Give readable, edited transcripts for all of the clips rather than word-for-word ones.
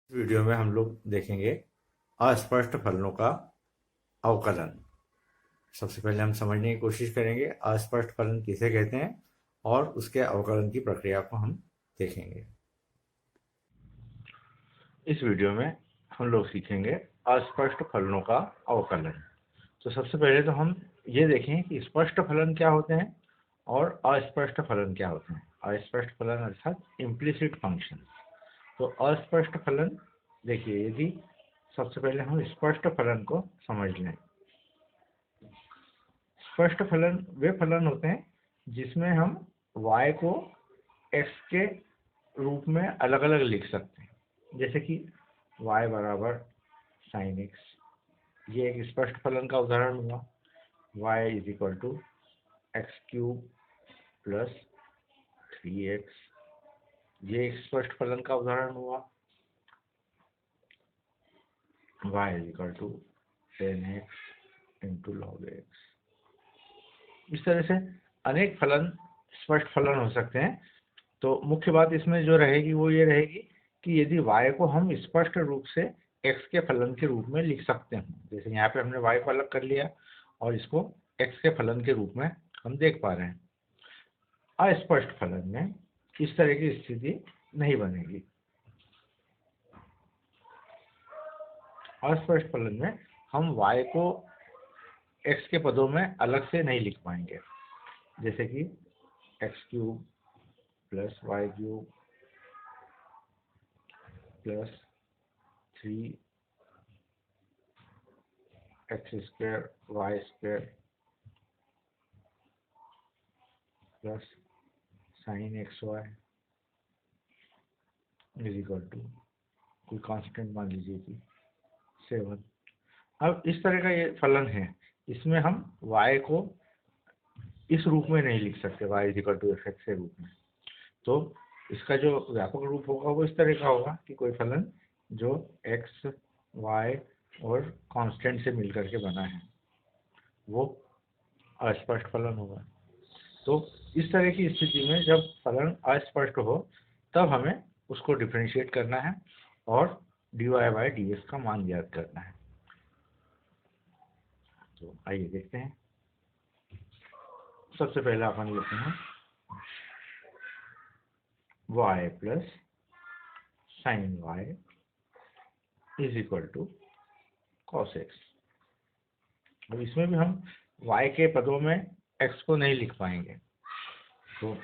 इस वीडियो में हम लोग देखेंगे अस्पष्ट फलनों का अवकलन। सबसे पहले हम समझने की कोशिश करेंगे अस्पष्ट फलन किसे कहते हैं और उसके अवकलन की प्रक्रिया को हम देखेंगे। इस वीडियो में हम लोग सीखेंगे अस्पष्ट फलनों का अवकलन। तो सबसे पहले तो हम ये देखें कि स्पष्ट फलन क्या होते हैं और अस्पष्ट फलन क्या होते हैं। अस्पष्ट फलन अर्थात इम्प्लिसिट फंक्शन। तो अस्पष्ट फलन देखिए, यदि सबसे पहले हम स्पष्ट फलन को समझ लें। स्पष्ट फलन वे फलन होते हैं जिसमें हम y को x के रूप में अलग अलग लिख सकते हैं, जैसे कि y बराबर साइन x, ये एक स्पष्ट फलन का उदाहरण हुआ। y is equal to X cube plus 3x, ये एक स्पष्ट फलन का उदाहरण हुआ। y is equal to 10x into log x। इस तरह से अनेक फलन स्पष्ट फलन हो सकते हैं। तो मुख्य बात इसमें जो रहेगी वो ये रहेगी कि यदि y को हम स्पष्ट रूप से x के फलन के रूप में लिख सकते हैं, जैसे यहाँ पे हमने y को अलग कर लिया और इसको x के फलन के रूप में हम देख पा रहे हैं। अस्पष्ट फलन में इस तरह की स्थिति नहीं बनेगी। अस्पष्ट फलन में हम y को x के पदों में अलग से नहीं लिख पाएंगे, जैसे कि X cube plus Y cube plus 3x square Y square plus sine x Y is equal to कोई कांस्टेंट मान लीजिए कि 7। अब इस तरह का ये फलन है, इसमें हम y को इस रूप में नहीं लिख सकते, y is equal to F X के रूप में। तो इसका जो व्यापक रूप होगा वो इस तरह का होगा कि कोई फलन जो x, y और कांस्टेंट से मिलकर के बना है वो अस्पष्ट फलन होगा। तो इस तरह की स्थिति में जब फलन अस्पष्ट हो तब हमें उसको डिफरेंशिएट करना है और dy बाई डी एक्स का मान ज्ञात करना है। तो आइए देखते हैं। सबसे पहले अपन लेते हैं y plus sine y is equal to cos X. अब इसमें भी हम y के पदों में x को नहीं लिख पाएंगे, तो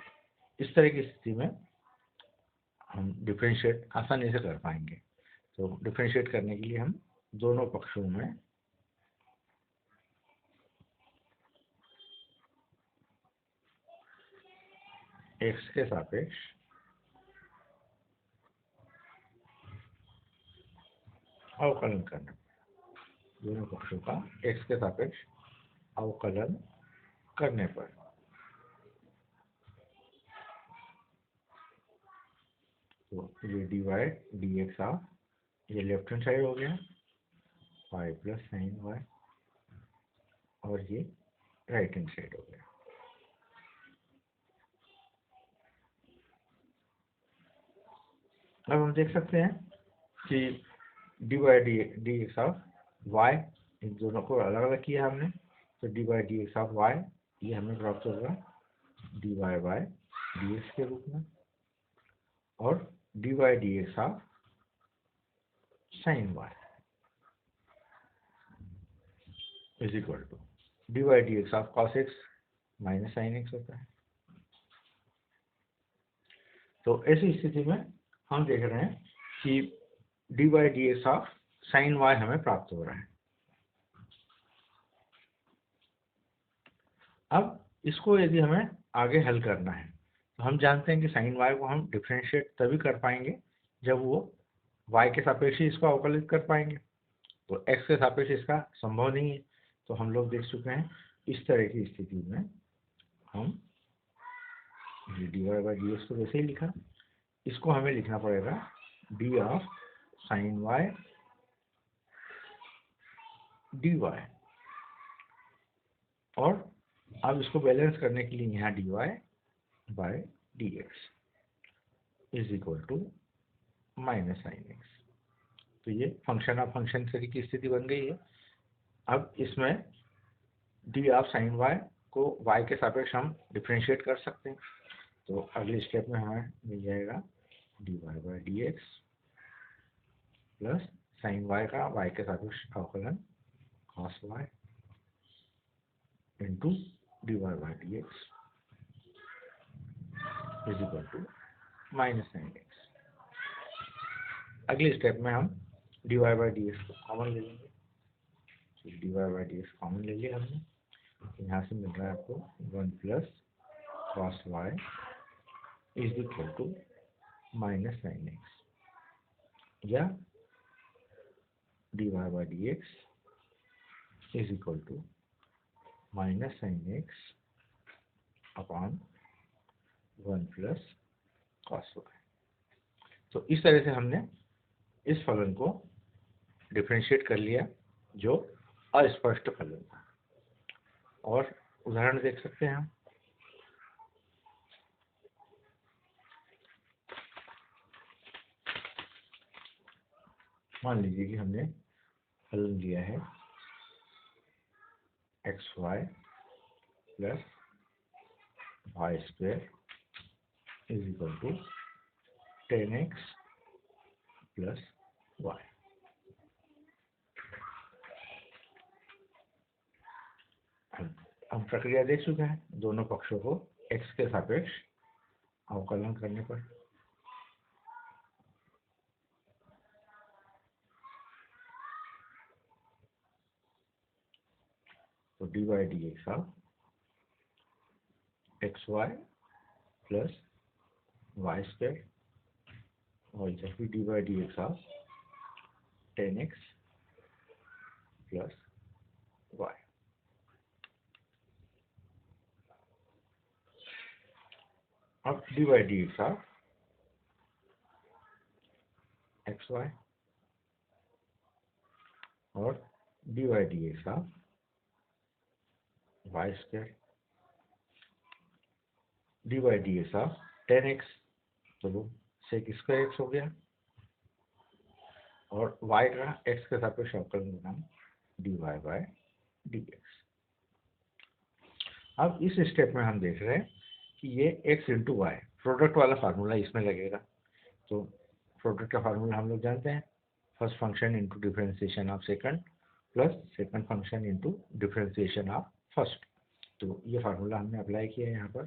इस तरह की स्थिति में हम डिफरेंशिएट आसानी से कर पाएंगे। तो डिफरेंशिएट करने के लिए हम दोनों पक्षों में x के सापेक्ष अवकलन करना, दोनों पक्षों का x के सापेक्ष अवकलन करने पर तो ये dy dx ऑफ, ये लेफ्ट हैंड साइड हो गया y प्लस साइन y और ये राइट हैंड साइड हो गया। अब हम देख सकते हैं कि dy dx ऑफ y, इन दोनों को अलग अलग किया हमने, तो dy dx ऑफ y ये हमें प्राप्त होगा dy बाय dx के रूप में, और dy dx of sine y is equal to dy dx of cos x minus sine x होता है। तो ऐसी स्थिति में हम देख रहे हैं कि dy dx of sine y हमें प्राप्त हो रहा है। अब इसको यदि हमें आगे हल करना है तो हम जानते हैं कि साइन y को हम डिफरेंशिएट तभी कर पाएंगे जब वो y के सापेक्ष ही इसको अवकलित कर पाएंगे। तो x के सापेक्ष इसका संभव नहीं है। तो हम लोग देख चुके हैं इस तरह की स्थिति में हम dy बाई डी एक्स को वैसे ही लिखा, इसको हमें लिखना पड़ेगा D of sine y dy, और अब इसको बैलेंस करने के लिए यहाँ dy by D x is equal to minus sine X. तो ये फंक्शन ऑफ फंक्शन की स्थिति बन गई है। अब इसमें डी ऑफ साइन वाई को वाई के सापेक्ष हम डिफ्रेंशिएट कर सकते हैं। तो अगले स्टेप में हमें मिल जाएगा D Y by D x plus sine Y का वाई के सापेक्ष अवकलन cos Y into D Y by D x is equal to minus sine X. अगले स्टेप में हम D Y by D x को कॉमन ले लेंगे। तो D Y by D X common ले लिया हमने, यहाँ से मिल रहा है आपको 1 plus cos y is equal to minus sine x, या d Y by D x is equal to minus sine x upon 1 plus cos y. तो इस तरह से हमने इस फलन को डिफरेंशिएट कर लिया जो अस्पष्ट फलन था। और उदाहरण देख सकते हैं हम। मान लीजिए कि हमने फलन लिया है X Y plus Y square is equal to 10x plus Y. हम प्रक्रिया देख चुके हैं, दोनों पक्षों को x के सापेक्ष अवकलन करने पर। तो D y d x of x Y plus Y square, और इधर भी d y d x of 10x plus y. अब d y d x of x y और d y d x of y square, d y d x of 10x, चलो सेक square x हो गया, और y का x के सापेक्ष अवकलन का नाम D Y by D x. अब इस स्टेप में हम देख रहे हैं कि ये x इंटू वाई प्रोडक्ट वाला फार्मूला इसमें लगेगा। तो प्रोडक्ट का फार्मूला हम लोग जानते हैं, first function into differentiation of second plus second function into differentiation of first. तो ये फार्मूला हमने अप्लाई किया है यहाँ पर।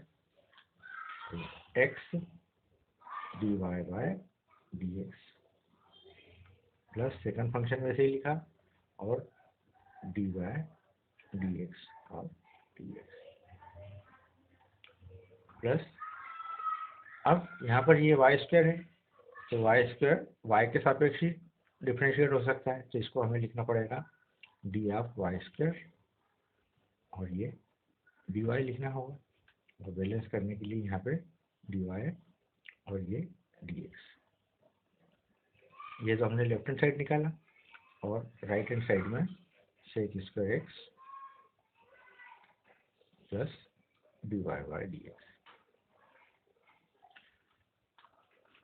तो x d Y by D x plus second function वैसे ही लिखा, और डी वाई डी एक्स और डी एक्स प्लस, अब यहाँ पर ये वाई स्क्वायर है, तो वाई स्क्वायर वाई के सापेक्ष ही डिफ्रेंशिएट हो सकता है, तो इसको हमें लिखना पड़ेगा डी ऑफ वाई स्क्वायर, और ये डी वाई लिखना होगा, और बैलेंस करने के लिए यहाँ पे डी वाई और ये डी एक्स। ये तो हमने लेफ्ट हैंड साइड निकाला, और राइट हैंड साइड में sec square x plus d Y by D x.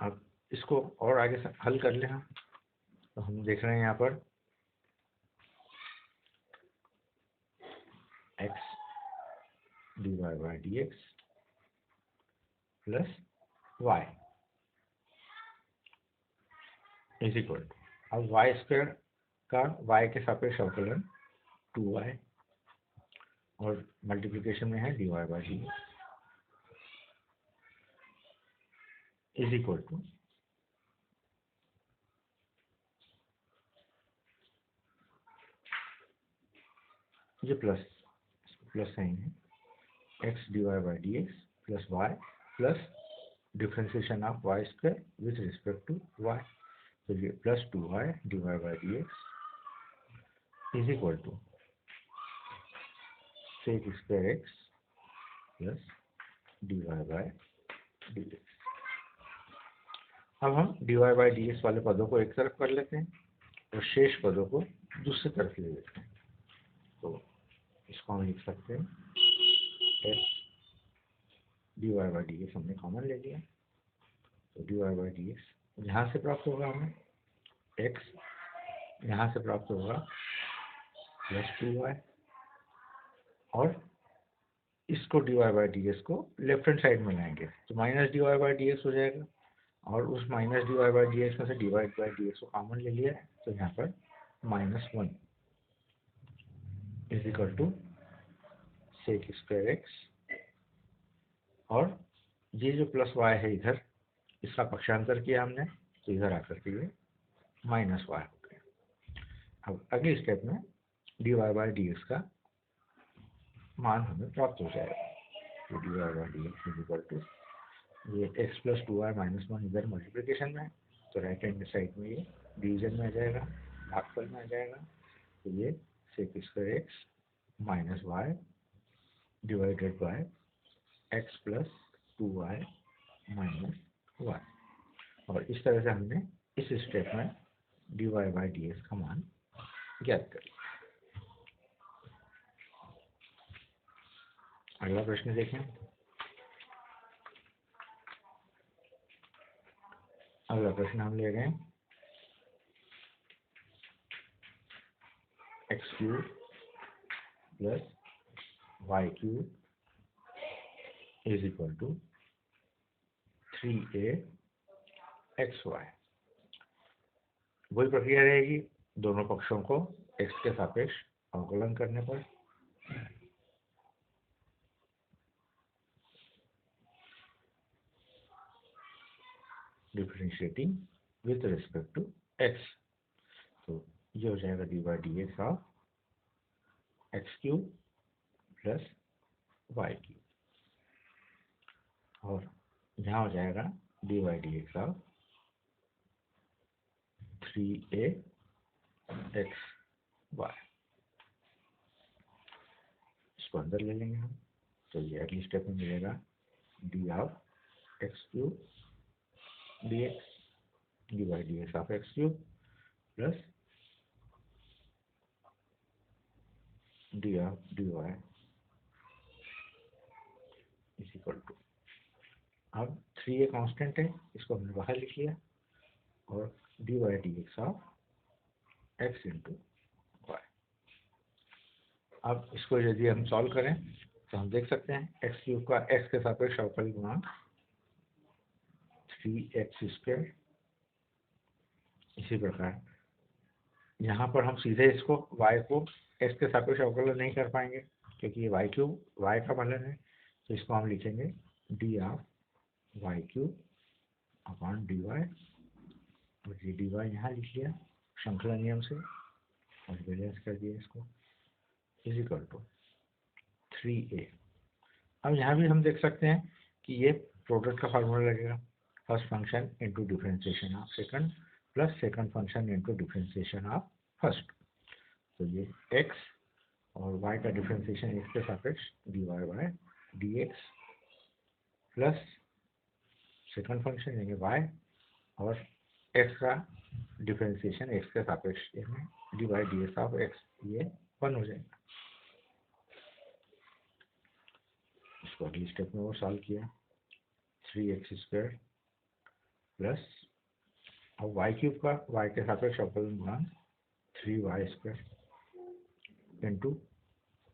अब इसको और आगे से हल कर लें हम, तो हम देख रहे हैं यहाँ पर x d Y by D x plus y is equal, अब वाई स्क्वायर का वाई के सापेक्ष अवकलन 2y, और मल्टीप्लिकेशन में है d Y by d is equal to ये प्लस साइन है x d Y by D x plus y plus differentiation of y square with respect to y, तो ये plus 2y d Y by D x is equal to sec square x plus d Y by D x. अब हम D Y by D x वाले पदों को एक तरफ कर लेते हैं और शेष पदों को दूसरी तरफ ले लेते हैं। तो इसको हम लिख सकते हैं x d Y by D x हमने कॉमन ले लिया, तो D Y by D x यहाँ से प्राप्त होगा हमें एक्स यहाँ से प्राप्त होगा +2y, और इसको dy/dx को लेफ्ट हैंड साइड में लाएंगे तो -dy/dx हो जाएगा, और उस -dy/dx में से dy/dx को कॉमन ले लिया है तो यहाँ पर -1 = sec²x, और ये जो +y है इधर, इसका पक्षांतर किया हमने तो इधर आकर के ये -y हो गया। अब अगले स्टेप में dy/dx का मान हमें प्राप्त हो जाएगा, तो dy/dx ये x + 2y - 1 इधर मल्टीप्लिकेशन में है तो राइट हैंड साइड में ये डिवीजन में आ जाएगा, भागफल में आ जाएगा, तो ये sec²x - y divided by x + 2y - 1, और इस तरह से हमने इस स्टेप में dy/dx का मान ज्ञात कर लिया। अगला प्रश्न देखें। अगला प्रश्न हम ले गए x³ + y³ = 3axy। वही प्रक्रिया रहेगी दोनों पक्षों को x के सापेक्ष अवकलन करने पर। Differentiating with respect to x, तो ये हो जाएगा dy/dx ऑफ x³ + y³, और यहाँ हो जाएगा dy/dx ऑफ 3axy। इसको अंदर ले लेंगे हम, तो ये अगली स्टेप में मिलेगा d of x³ dx, dy/dx of x³ plus d of dy = अब 3a कांस्टेंट है, इसको हमने बाहर लिख लिया, और dy/dx ऑफ x × y। अब इसको यदि हम सॉल्व करें तो हम देख सकते हैं x³ का x के सापेक्ष अवकल गुणांक 3x²। इसी प्रकार यहाँ पर हम सीधे इसको y को x के सापेक्ष अवकलन नहीं कर पाएंगे क्योंकि ये y³ y का फलन है, तो इसको हम लिखेंगे d of y³ upon dy, और ये dy यहाँ लिख लिया श्रृंखला नियम से और बैलेंस कर दिया इसको, = 3a। अब यहाँ भी हम देख सकते हैं कि ये प्रोडक्ट का फार्मूला लगेगा, first function into differentiation of second plus second function into differentiation of first. तो ये x और y का डिफरेंशिएशन x के सापेक्ष dy/dx प्लस सेकंड फंक्शन यानी y और x का डिफरेंशिएशन x के सापेक्ष यानी dy/dx ऑफ x, ये 1 हो जाएगा। इसको अगली स्टेप में वो सॉल्व किया, 3x² प्लस अब y³ का y के सापेक्ष अवकलन गुणांक 3y² इंटू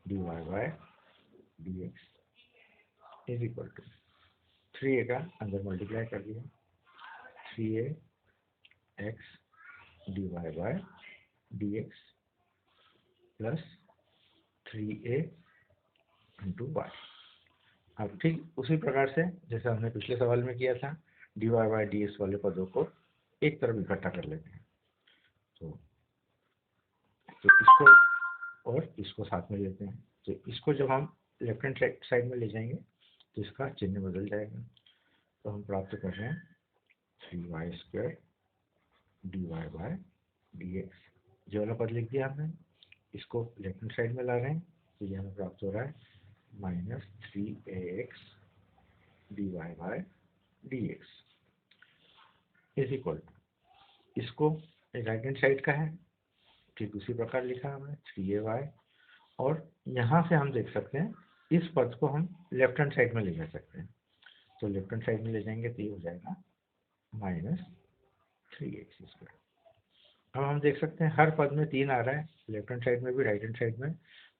dy/dx = 3a का अंदर मल्टीप्लाई कर दिया, 3ax dy/dx plus 3a into y। अब ठीक उसी प्रकार से जैसे हमने पिछले सवाल में किया था, dy/dx वाले पदों को एक तरफ इकट्ठा कर लेते हैं, तो इसको और इसको साथ में लेते हैं, तो इसको जब हम लेफ्ट हैंड साइड में ले जाएंगे तो इसका चिन्ह बदल जाएगा, तो हम प्राप्त कर रहे हैं 3y² dy/dx। जो वाला पद लिख दिया हमने, इसको लेफ्ट हैंड साइड में ला रहे हैं, तो ये हमें प्राप्त हो रहा है -3ax dy/dx = इसको राइट हैंड साइड का है, ठीक उसी प्रकार लिखा हमने 3ay, और यहाँ से हम देख सकते हैं इस पद को हम लेफ्ट हैंड साइड में ले जा सकते हैं, तो लेफ्ट हैंड साइड में ले जाएंगे तो ये हो जाएगा -3x²। अब हम देख सकते हैं हर पद में 3 आ रहा है, लेफ्ट हैंड साइड में भी राइट हैंड साइड में,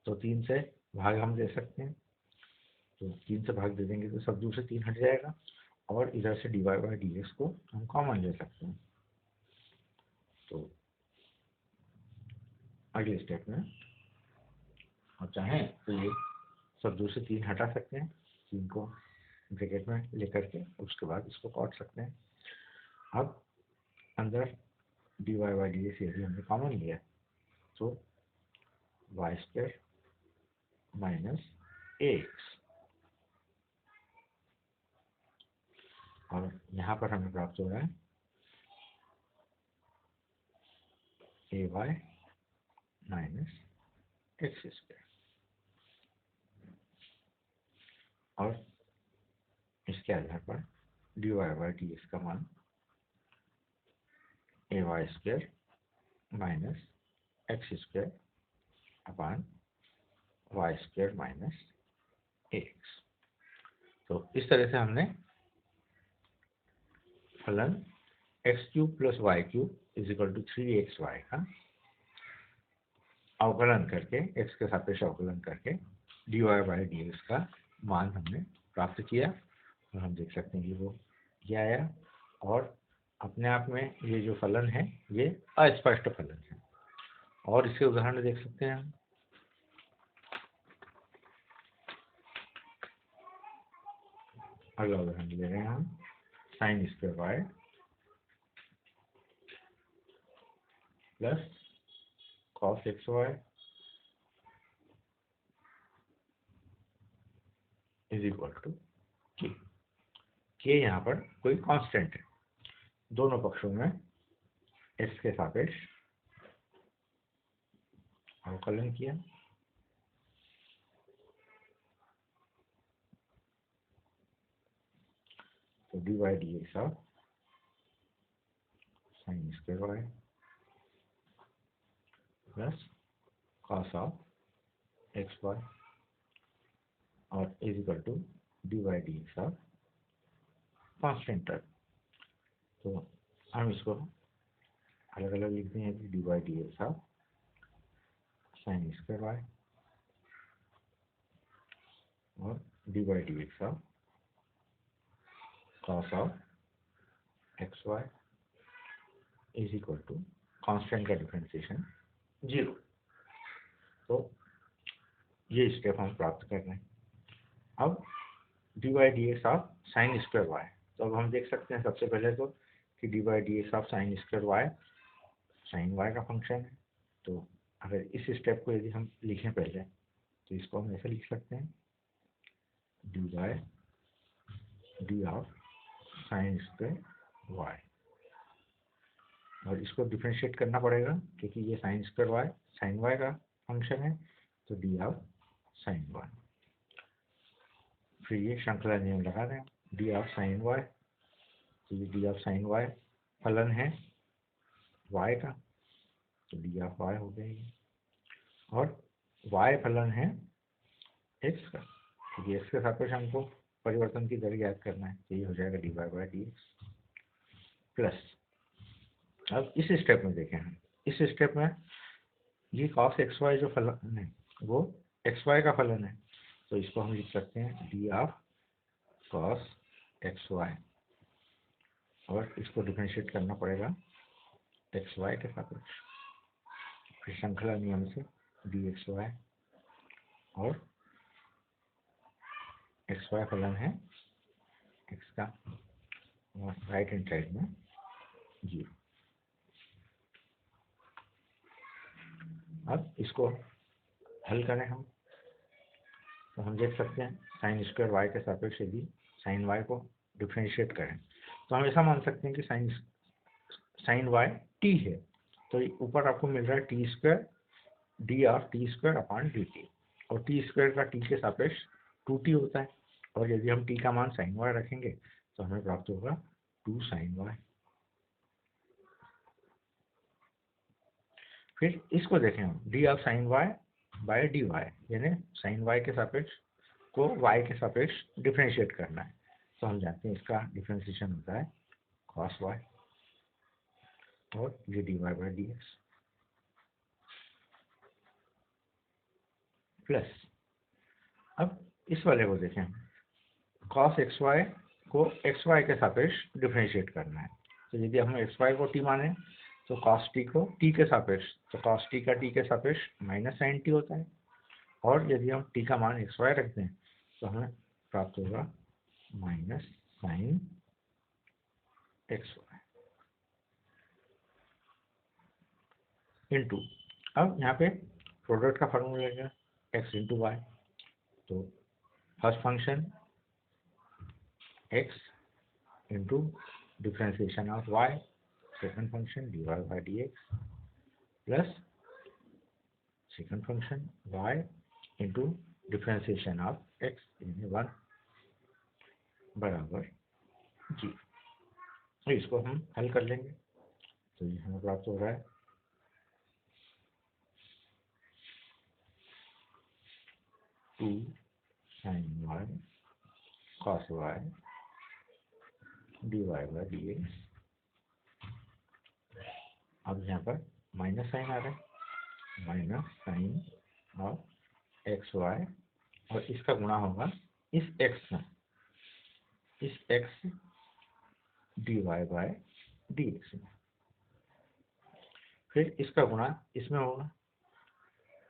तो 3 से भाग हम दे सकते हैं। तो 3 से भाग दे देंगे तो सब दूर से 3 हट जाएगा, और इधर से dy बाई dx को हम कॉमन ले सकते हैं। तो अगले स्टेप में और चाहें तो ये सब दूर से 3 हटा सकते हैं, 3 को ब्रैकेट में लेकर के उसके बाद इसको काट सकते हैं। अब अंदर dy बाई dx यदि हमने कॉमन लिया तो वाई स्क्वायर माइनस ax, और यहाँ पर हमें प्राप्त हो रहा है ay माइनस एक्स स्क्वायर, और इसके आधार पर dy बाई dx का मान ay square minus x square upon y square minus x. तो इस तरह से हमने फलन x cube plus Y cube is equal to 3xy का अवकलन करके, एक्स के सापेक्ष अवकलन करके dy बाई dx का मान हमने प्राप्त किया, और हम देख सकते हैं कि वो ये आया, और अपने आप में ये जो फलन है ये अस्पष्ट फलन है। और इसके उदाहरण देख सकते हैं हम। अगला उदाहरण ले रहे हैं हम sine square y plus cos x Y is equal to k. K यहाँ पर कोई कांस्टेंट है, दोनों पक्षों में एक्स के सापेक्ष अवकलन किया, तो D y d x of sine square y plus cos of x y और is equal to d y d x of constant term. तो हम इसको अलग अलग लिखते हैं कि d y d x of sine square y और d y d x of cos of x Y is equal to constant का डिफरेंशिएशन 0। तो ये स्टेप हम प्राप्त कर रहे हैं। अब d y d x of sine square y, तो अब हम देख सकते हैं सबसे पहले तो कि d y d x of sine square y sine Y का फंक्शन है। तो अगर इस स्टेप को यदि हम लिखें पहले तो इसको हम ऐसे लिख सकते हैं d y d of sine square y, और इसको डिफ्रेंशिएट करना पड़ेगा क्योंकि ये sine square y sine Y का फंक्शन है, तो डी ऑफ साइन वाई। फिर ये श्रृंखला नियम लगा दें, डी ऑफ साइन वाई, तो ये डी ऑफ साइन वाई फलन है वाई का, तो डी ऑफ वाई हो गई, और वाई फलन है एक्स का, क्योंकि एक्स के सापेक्ष हमको परिवर्तन की दर ज्ञात करना है, तो ये हो जाएगा D Y by D x plus. अब इस स्टेप में देखें हम, इस स्टेप में ये कॉस एक्स वाई जो फलन है वो एक्स वाई का फलन है, तो इसको हम लिख सकते हैं d of cos x y, और इसको डिफरेंशिएट करना पड़ेगा एक्स वाई के सापेक्ष। फिर श्रृंखला नियम से डी एक्स वाई, और एक्स वाई फलन है एक्स का, और राइट हैंड साइड में 0। अब इसको हल करें हम, तो हम देख सकते हैं साइन स्क्वायर वाई के सापेक्ष यदि साइन वाई को डिफरेंशिएट करें तो हम ऐसा मान सकते हैं कि साइन वाई टी है, तो ऊपर आपको मिल रहा है T square D of T square upon D T, और टी स्क्वायर का टी के सापेक्ष 2t होता है, और यदि हम t का मान साइन वाई रखेंगे तो हमें प्राप्त होगा 2 साइन वाई। फिर इसको देखें हम d of sine y by d y, यानी साइन वाई के सापेक्ष को वाई के सापेक्ष डिफरेंशिएट करना है, तो हम जानते हैं इसका डिफरेंशिएशन होता है कॉस वाई। और ये dy by D x plus, अब इस वाले को देखें, cos एक्स वाई को एक्स वाई के सापेक्ष डिफ्रेंशिएट करना है। तो यदि हम एक्स वाई को टी माने तो cos टी को टी के सापेक्ष, तो cos टी का टी के सापेक्ष माइनस साइन टी होता है, और यदि हम टी का मान एक्स वाई रखते हैं तो हमें प्राप्त होगा minus sine x y into, अब यहाँ पे प्रोडक्ट का फॉर्मूला लगेगा एक्स इंटू वाई, तो first function x into differentiation of y, second function dy by D x plus second function y into differentiation of x यानी 1 बराबर जी। तो इसको हम हल कर लेंगे, तो ये हमें प्राप्त हो रहा है 2 sin y cos y dy by D x. अब यहाँ पर माइनस साइन आ रहा है, minus sine of x y, और इसका गुणा होगा इस x में, इस x dy by D x में, फिर इसका गुणा इसमें होगा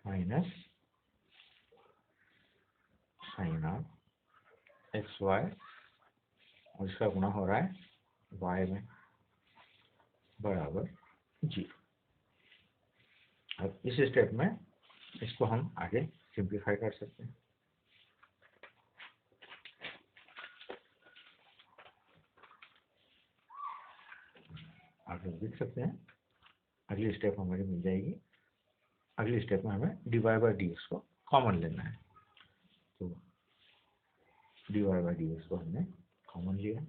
minus sine of x y, और इसका गुणा हो रहा है y में बराबर जी। अब इस स्टेप में इसको हम आगे सिंप्लीफाई कर सकते हैं। आगे लिख सकते हैं, अगली स्टेप हमारी मिल जाएगी। अगली स्टेप में हमें d Y by D x को कॉमन लेना है, तो D Y by D x को हमने कॉमन लिया,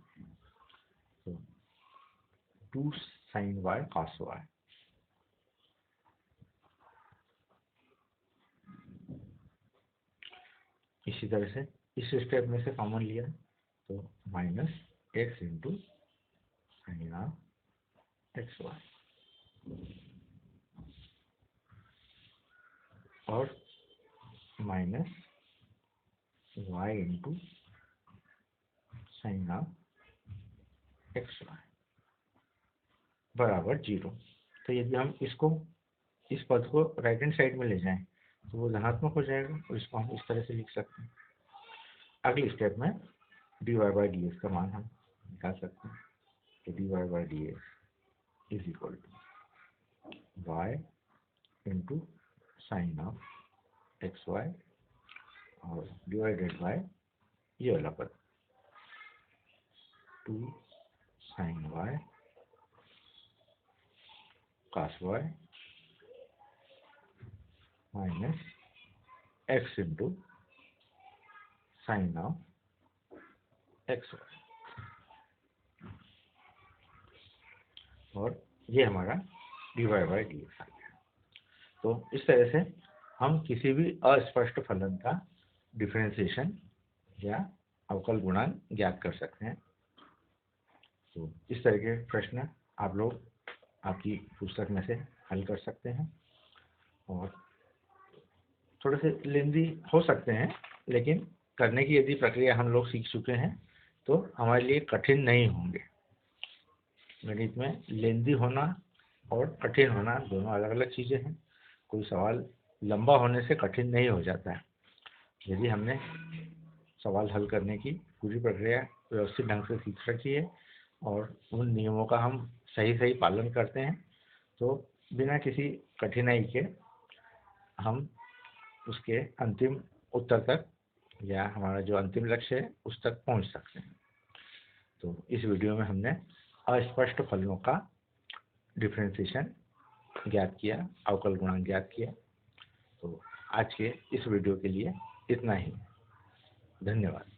तो 2 साइन वाई कॉस वाई, इसी तरह से इस स्टेप में से कॉमन लिया तो minus x into sine of x y और minus y into sine of x y बराबर 0। तो यदि हम इसको, इस पद को राइट हैंड साइड में ले जाएं तो वो धनात्मक हो जाएगा, और इसको हम इस तरह से लिख सकते हैं। अगली स्टेप में d Y by D x का मान हम निकाल सकते हैं, तो D Y by D x is equal to y into sine of x y और डिवाइडेड बाय ये वाला पद 2 sine y cos y minus x into sine of x y, और ये हमारा d Y by D x आ गया। तो इस तरह से हम किसी भी अस्पष्ट फलन का डिफरेंशिएशन या अवकल गुणांक ज्ञात कर सकते हैं। तो इस तरह के प्रश्न आप लोग आपकी पुस्तक में से हल कर सकते हैं, और थोड़े से लेंदी हो सकते हैं, लेकिन करने की यदि प्रक्रिया हम लोग सीख चुके हैं तो हमारे लिए कठिन नहीं होंगे। गणित में लेंदी होना और कठिन होना दोनों अलग अलग चीज़ें हैं। कोई सवाल लंबा होने से कठिन नहीं हो जाता है। यदि हमने सवाल हल करने की पूरी प्रक्रिया व्यवस्थित ढंग से सीख रखी है और उन नियमों का हम सही सही पालन करते हैं तो बिना किसी कठिनाई के हम उसके अंतिम उत्तर तक या हमारा जो अंतिम लक्ष्य है उस तक पहुंच सकते हैं। तो इस वीडियो में हमने अस्पष्ट फलनों का डिफरेंशिएशन ज्ञात किया, अवकल गुणांक ज्ञात किया। तो आज के इस वीडियो के लिए इतना ही। धन्यवाद।